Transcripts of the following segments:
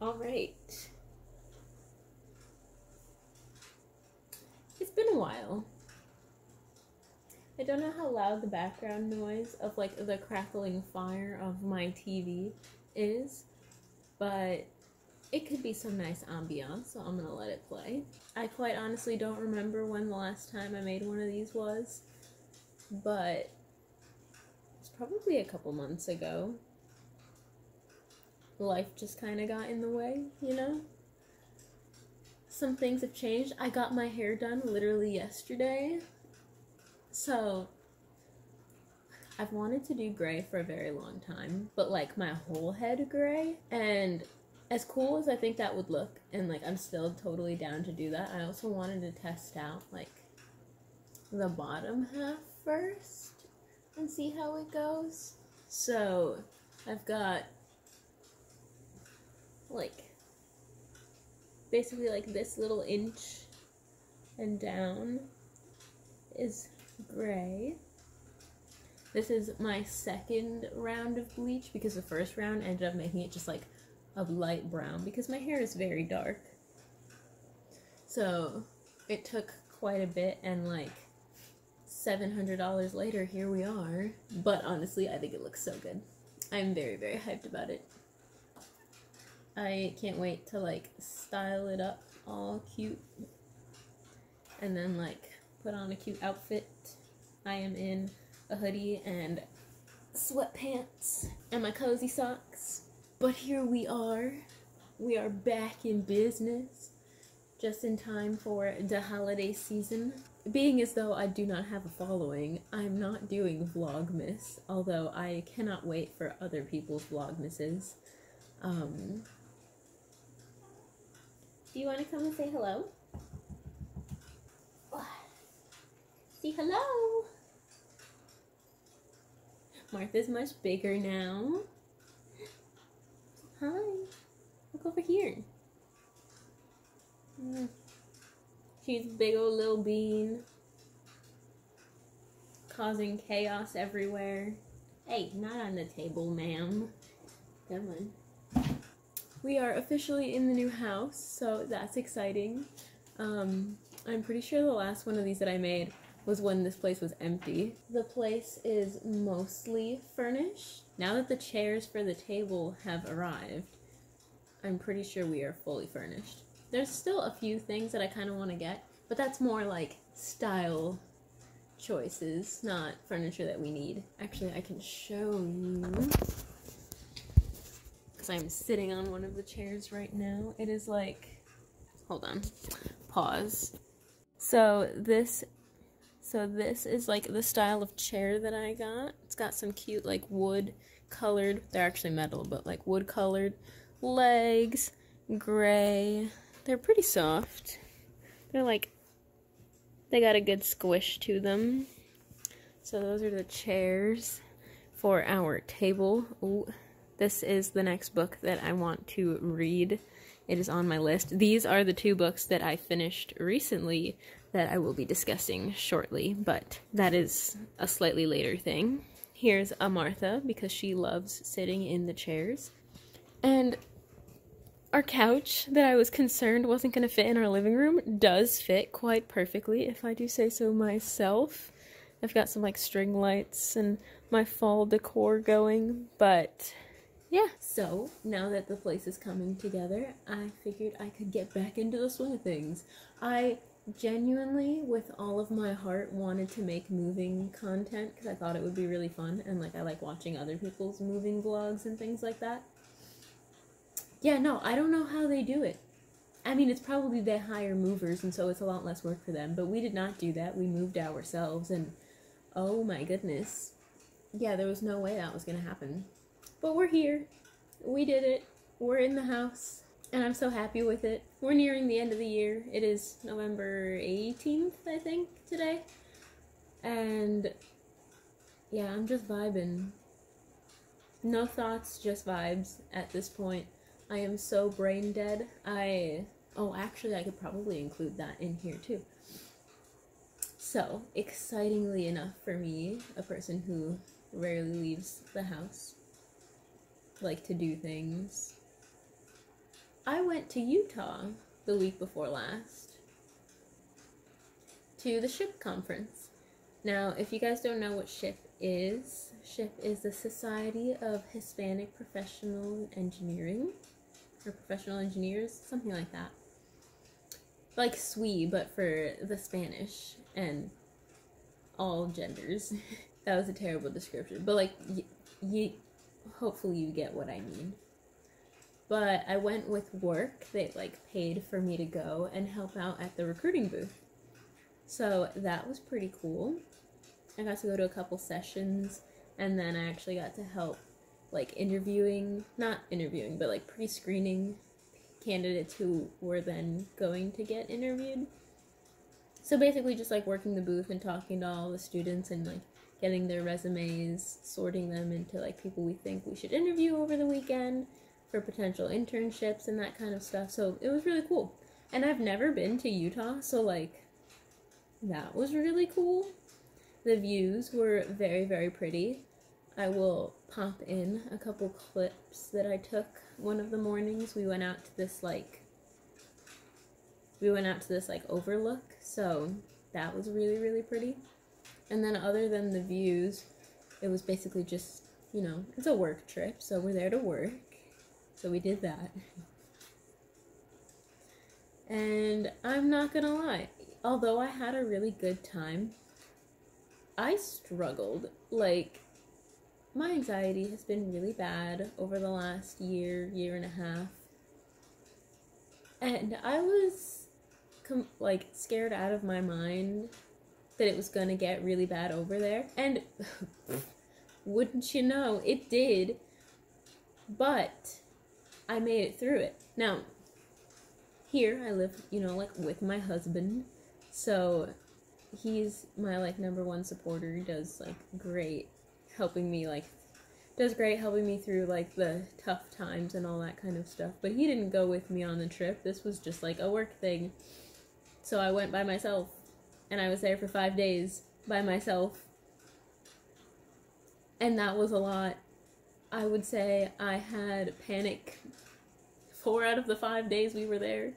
All right. It's been a while. I don't know how loud the background noise of like the crackling fire of my TV is, but it could be some nice ambiance, so I'm gonna let it play. I quite honestly don't remember when the last time I made one of these was, but it's probably a couple months ago. Life just kind of got in the way, you know? Some things have changed. I got my hair done literally yesterday. So, I've wanted to do gray for a very long time, but like my whole head gray. And as cool as I think that would look, and like I'm still totally down to do that, I also wanted to test out like the bottom half first and see how it goes. So, I've got like basically like this little inch and down is gray. This is my second round of bleach because the first round ended up making it just like a light brown because my hair is very dark. So it took quite a bit, and like $700 later, here we are. But honestly, I think it looks so good. I'm very, very hyped about it. I can't wait to like style it up all cute and then like put on a cute outfit. I am in a hoodie and sweatpants and my cozy socks. But here we are. We are back in business just in time for the holiday season. Being as though I do not have a following, I'm not doing Vlogmas, although I cannot wait for other people's Vlogmases. Do you want to come and say hello? Say hello! Martha's much bigger now. Hi. Look over here. She's a big old little bean. Causing chaos everywhere. Hey, not on the table, ma'am. Come on. We are officially in the new house, so that's exciting. I'm pretty sure the last one of these that I made was when this place was empty. The place is mostly furnished. Now that the chairs for the table have arrived, I'm pretty sure we are fully furnished. There's still a few things that I kind of want to get, but that's more like style choices, not furniture that we need. Actually, I can show you. I'm sitting on one of the chairs right now. It is like, hold on, pause. So this is like the style of chair that I got. It's got some cute like wood colored, they're actually metal, but like wood colored legs, gray. They're pretty soft. They're like, they got a good squish to them. So those are the chairs for our table. Ooh. This is the next book that I want to read. It is on my list. These are the two books that I finished recently that I will be discussing shortly, but that is a slightly later thing. Here's a Martha, because she loves sitting in the chairs. And our couch that I was concerned wasn't going to fit in our living room does fit quite perfectly, if I do say so myself. I've got some like string lights and my fall decor going, but yeah, so now that the place is coming together, I figured I could get back into the swing of things. I genuinely, with all of my heart, wanted to make moving content because I thought it would be really fun, and like I like watching other people's moving vlogs and things like that. Yeah, no, I don't know how they do it. I mean, it's probably they hire movers, and so it's a lot less work for them, but we did not do that. We moved ourselves, and oh my goodness. Yeah, there was no way that was gonna happen. But we're here. We did it. We're in the house. And I'm so happy with it. We're nearing the end of the year. It is November 18th, I think, today. And yeah, I'm just vibing. No thoughts, just vibes at this point. I am so brain dead. Oh, actually, I could probably include that in here too. So, excitingly enough for me, a person who rarely leaves the house, like to do things, I went to Utah the week before last to the SHIP conference. Now, if you guys don't know what SHIP is the Society of Hispanic Professional Engineering, or Professional Engineers, something like that. Like SWE, but for the Spanish and all genders. That was a terrible description, but like, hopefully you get what I mean. But I went with work. They like paid for me to go and help out at the recruiting booth. So that was pretty cool. I got to go to a couple sessions, and then I actually got to help like not interviewing, but like pre-screening candidates who were then going to get interviewed. So basically just like working the booth and talking to all the students and like getting their resumes, sorting them into like people we think we should interview over the weekend for potential internships and that kind of stuff. So it was really cool. And I've never been to Utah, so like that was really cool. The views were very, very pretty. I will pop in a couple clips that I took one of the mornings. We went out to this overlook, so that was really, really pretty. And then other than the views, it was basically just, you know, it's a work trip, so we're there to work. So we did that. And I'm not gonna lie, although I had a really good time, I struggled. Like, my anxiety has been really bad over the last year and a half. And I was scared out of my mind that it was gonna get really bad over there. And wouldn't you know, it did. But I made it through it. Now, here I live, you know, like with my husband. So he's my like number one supporter. He does great helping me through like the tough times and all that kind of stuff. But he didn't go with me on the trip. This was just like a work thing. So I went by myself, and I was there for 5 days by myself. And that was a lot. I would say I had panic 4 out of the 5 days we were there.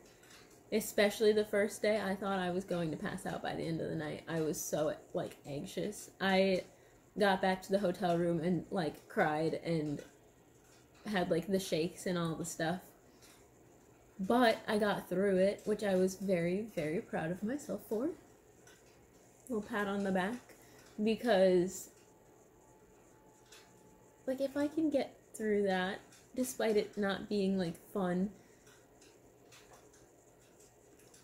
Especially the first day, I thought I was going to pass out by the end of the night. I was so anxious. I got back to the hotel room and cried and had the shakes and all the stuff. But I got through it, which I was very, very proud of myself for. A little pat on the back, because if I can get through that, despite it not being fun,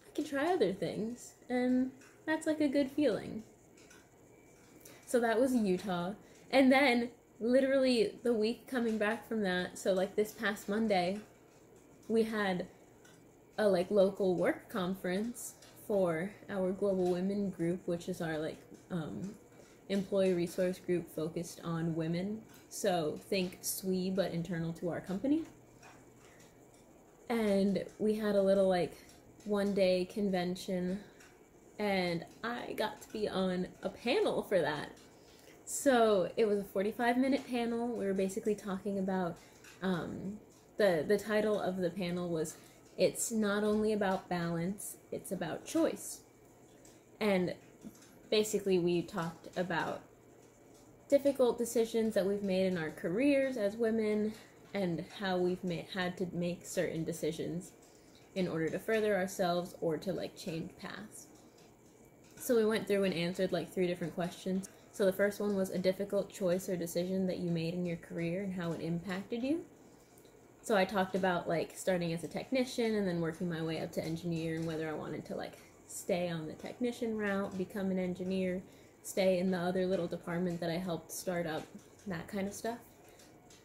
I can try other things, and that's a good feeling. So that was Utah. And then literally the week coming back from that, so this past Monday, we had a local work conference for our Global Women group, which is our employee resource group focused on women. So think SWE, but internal to our company. And we had a little 1-day convention, and I got to be on a panel for that. So it was a 45-minute panel. We were basically talking about, the title of the panel was, "It's not only about balance, it's about choice." And basically we talked about difficult decisions that we've made in our careers as women, and how we've had to make certain decisions in order to further ourselves or to change paths. So we went through and answered 3 different questions. So the first one was a difficult choice or decision that you made in your career and how it impacted you. So I talked about starting as a technician and then working my way up to engineer, and whether I wanted to stay on the technician route, become an engineer, stay in the other little department that I helped start up, that kind of stuff.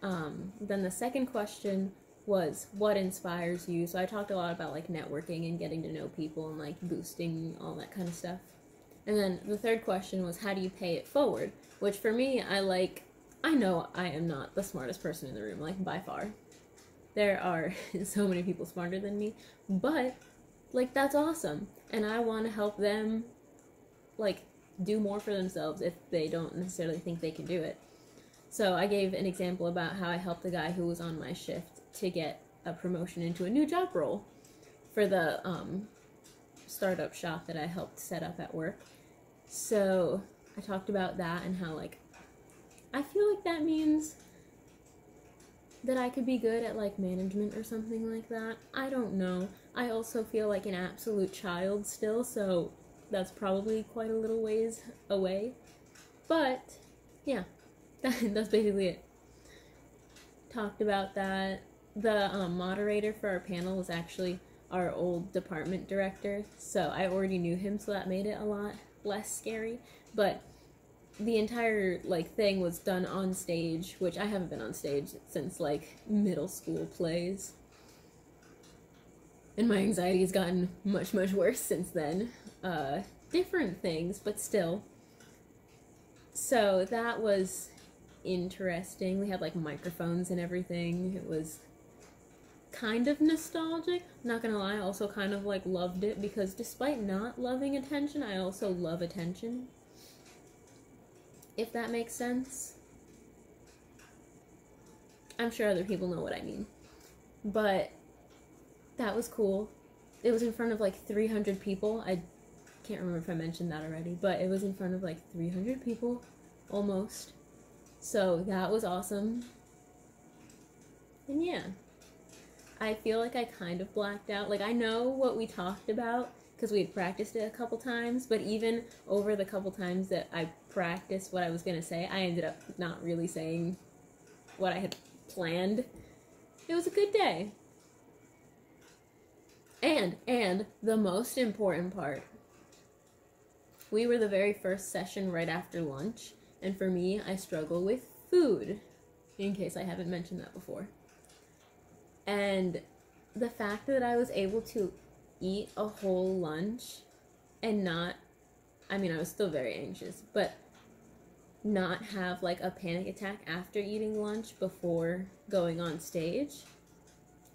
Then the second question was, what inspires you? So I talked a lot about networking and getting to know people and boosting all that kind of stuff. And then the third question was, how do you pay it forward? Which for me, I know I am not the smartest person in the room, by far. There are so many people smarter than me, but that's awesome. And I want to help them do more for themselves if they don't necessarily think they can do it. So I gave an example about how I helped a guy who was on my shift to get a promotion into a new job role for the startup shop that I helped set up at work. So I talked about that and how, like, I feel like that means that I could be good at, like, management or something like that. I don't know. I also feel like an absolute child still, so that's probably quite a little ways away. But, yeah, that's basically it. Talked about that. The moderator for our panel was actually our old department director, so I already knew him, so that made it a lot less scary. But the entire, like, thing was done on stage, which I haven't been on stage since, like, middle school plays. And my anxiety has gotten much, much worse since then. Different things, but still. So that was interesting. We had, like, microphones and everything. It was kind of nostalgic. Not gonna lie, I also kind of, like, loved it, because despite not loving attention, I also love attention. If that makes sense. I'm sure other people know what I mean. But that was cool. It was in front of, like, 300 people. I can't remember if I mentioned that already, but it was in front of, like, 300 people, almost. So that was awesome. And yeah, I feel like I kind of blacked out. Like, I know what we talked about, because we had practiced it a couple times, but even over the couple times that I practiced what I was going to say, I ended up not really saying what I had planned. It was a good day. And the most important part, we were the very first session right after lunch, and for me, I struggle with food, in case I haven't mentioned that before. And the fact that I was able to eat a whole lunch and not, I mean, I was still very anxious, but not have, like, a panic attack after eating lunch before going on stage,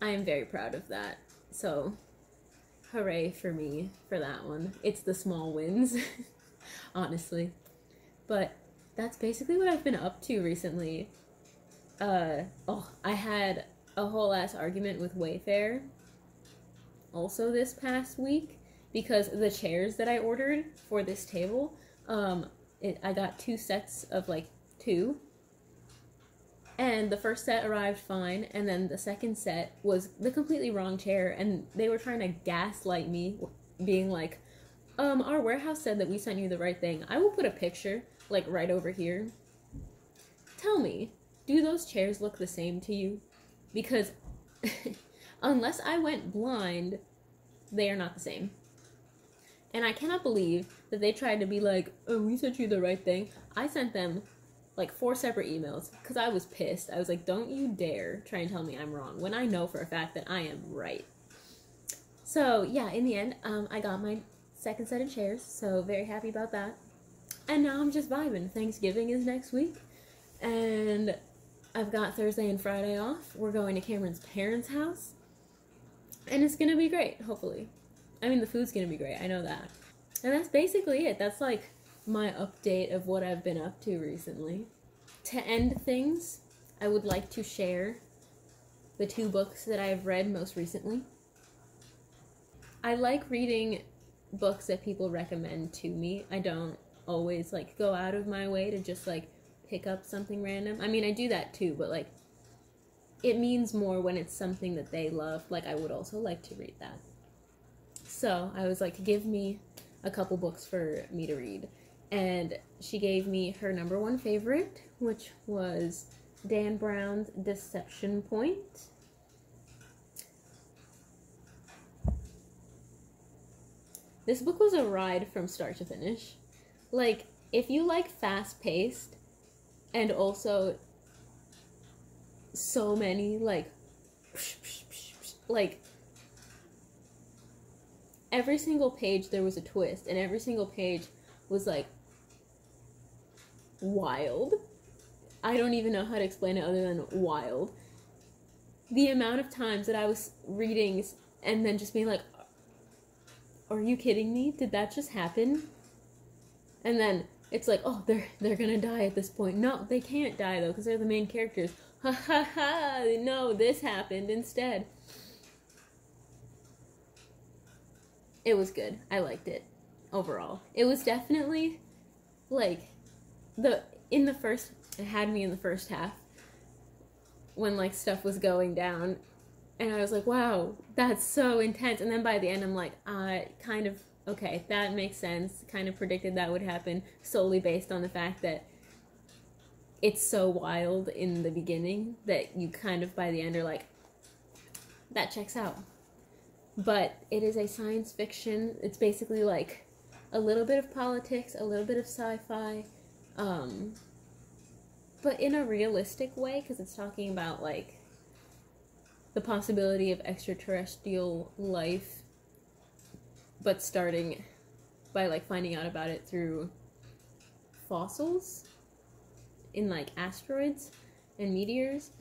I am very proud of that. So, hooray for me for that one. It's the small wins, honestly. But that's basically what I've been up to recently. I had a whole ass argument with Wayfair also this past week, because the chairs that I ordered for this table, I got 2 sets of, like, 2, and the first set arrived fine, and then the second set was the completely wrong chair, and they were trying to gaslight me, being like, our warehouse said that we sent you the right thing. I will put a picture, like, right over here. Tell me, do those chairs look the same to you? Because unless I went blind, they are not the same. And I cannot believe that they tried to be like, oh, we sent you the right thing. I sent them, like, 4 separate emails, because I was pissed. I was like, don't you dare try and tell me I'm wrong, when I know for a fact that I am right. So, yeah, in the end, I got my second set of chairs, so very happy about that. And now I'm just vibing. Thanksgiving is next week, and I've got Thursday and Friday off. We're going to Cameron's parents' house, and it's gonna be great, hopefully. I mean, the food's gonna be great, I know that. And that's basically it. That's, like, my update of what I've been up to recently. To end things, I would like to share the 2 books that I have read most recently. I like reading books that people recommend to me. I don't always, like, go out of my way to just, like, pick up something random. I mean, I do that too, but, like, it means more when it's something that they love. Like, I would also like to read that. So I was like, give me a couple books for me to read. And she gave me her number 1 favorite, which was Dan Brown's Deception Point. This book was a ride from start to finish. Like, if you like fast-paced and also so many, like, every single page there was a twist, and every single page was, like, wild. I don't even know how to explain it other than wild. The amount of times that I was reading and then just being like, are you kidding me? Did that just happen? And then it's like, oh, they're gonna die at this point. No, they can't die, though, because they're the main characters. Ha ha ha, no, this happened instead. It was good. I liked it overall. It was definitely like it had me in the first half when like stuff was going down, and I was like, wow, that's so intense. And then by the end, I'm like, kind of, okay, that makes sense. Kind of predicted that would happen solely based on the fact that it's so wild in the beginning that you kind of by the end are like, that checks out. But it is a science fiction. It's basically like a little bit of politics, a little bit of sci-fi, but in a realistic way, because it's talking about like the possibility of extraterrestrial life, but starting by like finding out about it through fossils in like asteroids and meteors.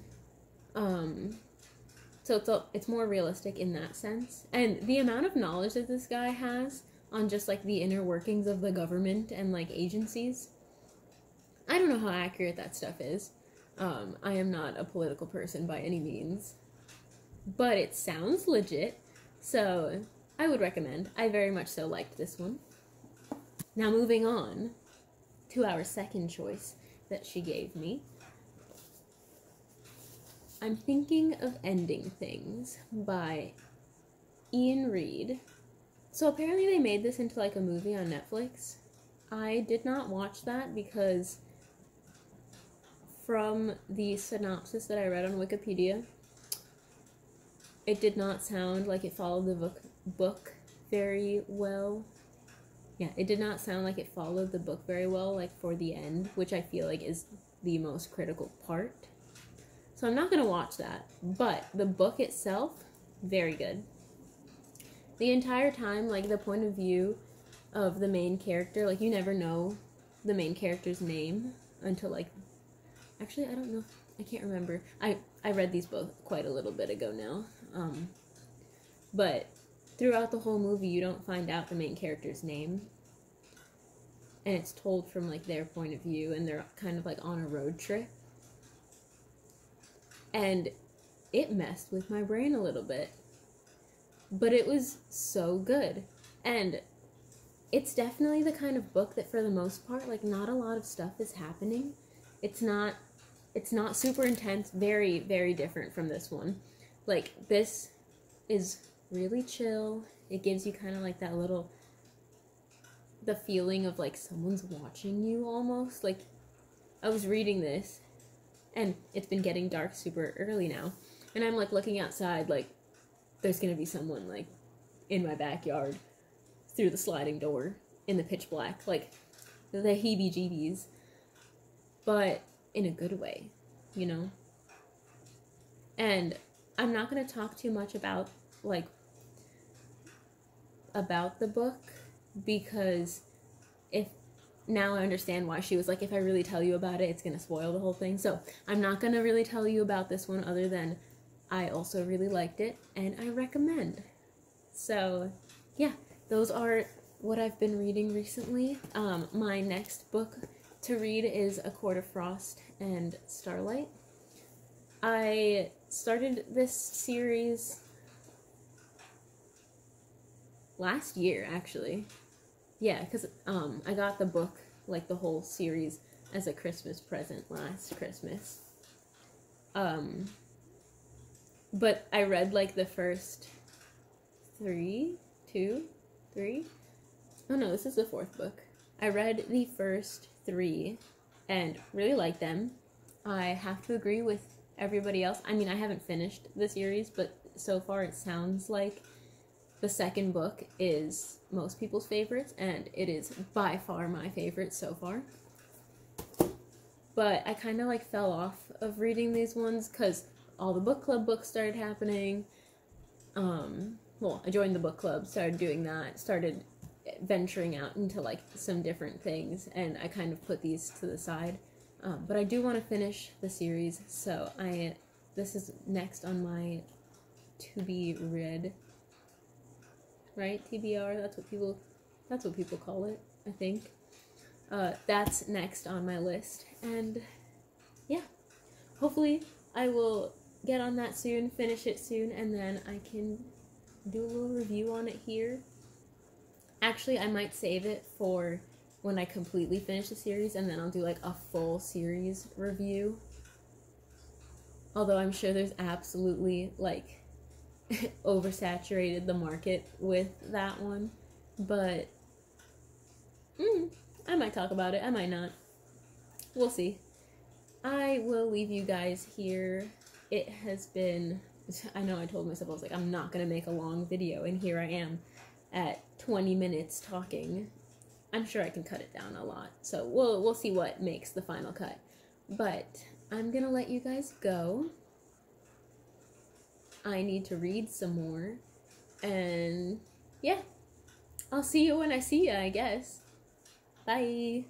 So it's more realistic in that sense. And the amount of knowledge that this guy has on just like the inner workings of the government and like agencies, I don't know how accurate that stuff is. I am not a political person by any means, but it sounds legit, so I would recommend. I very much so liked this one. Now moving on to our second choice that she gave me. I'm Thinking of Ending Things by Ian Reid. So apparently they made this into like a movie on Netflix. I did not watch that because from the synopsis that I read on Wikipedia, it did not sound like it followed the book very well. Yeah, it did not sound like it followed the book very well, like for the end, which I feel like is the most critical part. So I'm not going to watch that, but the book itself, very good. The entire time, like, the point of view of the main character, like, you never know the main character's name until, like, actually, I don't know, I can't remember. I read these both quite a little bit ago now, but throughout the whole movie, you don't find out the main character's name, and it's told from, like, their point of view, and they're kind of, like, on a road trip. And it messed with my brain a little bit. But it was so good. And it's definitely the kind of book that for the most part, like, not a lot of stuff is happening. It's not super intense, very, very different from this one. Like, this is really chill. It gives you kind of like that little, the feeling of like someone's watching you almost. Like, I was reading this, and it's been getting dark super early now. And I'm, like, looking outside, like, there's gonna be someone, like, in my backyard through the sliding door in the pitch black. Like, the heebie-jeebies. But in a good way, you know? And I'm not gonna talk too much about, like, about the book, because now I understand why she was like, if I really tell you about it, it's going to spoil the whole thing. So I'm not going to really tell you about this one other than I also really liked it and I recommend. So yeah, those are what I've been reading recently. My next book to read is A Court of Frost and Starlight. I started this series last year, actually. Yeah, because I got the book, like the whole series, as a Christmas present last Christmas. But I read like the first three? Oh no, this is the fourth book. I read the first three and really liked them. I have to agree with everybody else. I mean, I haven't finished the series, but so far it sounds like the second book is most people's favorites, and it is by far my favorite so far. But I kind of like fell off of reading these ones because all the book club books started happening. Well, I joined the book club, started doing that, started venturing out into like some different things, and I kind of put these to the side. But I do want to finish the series, so this is next on my to be read. Right? TBR, that's what people call it, I think. That's next on my list. And yeah, hopefully I will get on that soon, finish it soon, and then I can do a little review on it here. Actually, I might save it for when I completely finish the series, and then I'll do like a full series review. Although I'm sure there's absolutely like oversaturated the market with that one, but I might talk about it, I might not. We'll see. I will leave you guys here. It has been, I know I told myself, I was like, I'm not gonna make a long video, and here I am at 20 minutes talking. I'm sure I can cut it down a lot, so we'll see what makes the final cut. But I'm gonna let you guys go. I need to read some more, and yeah, I'll see you when I see you, I guess. Bye.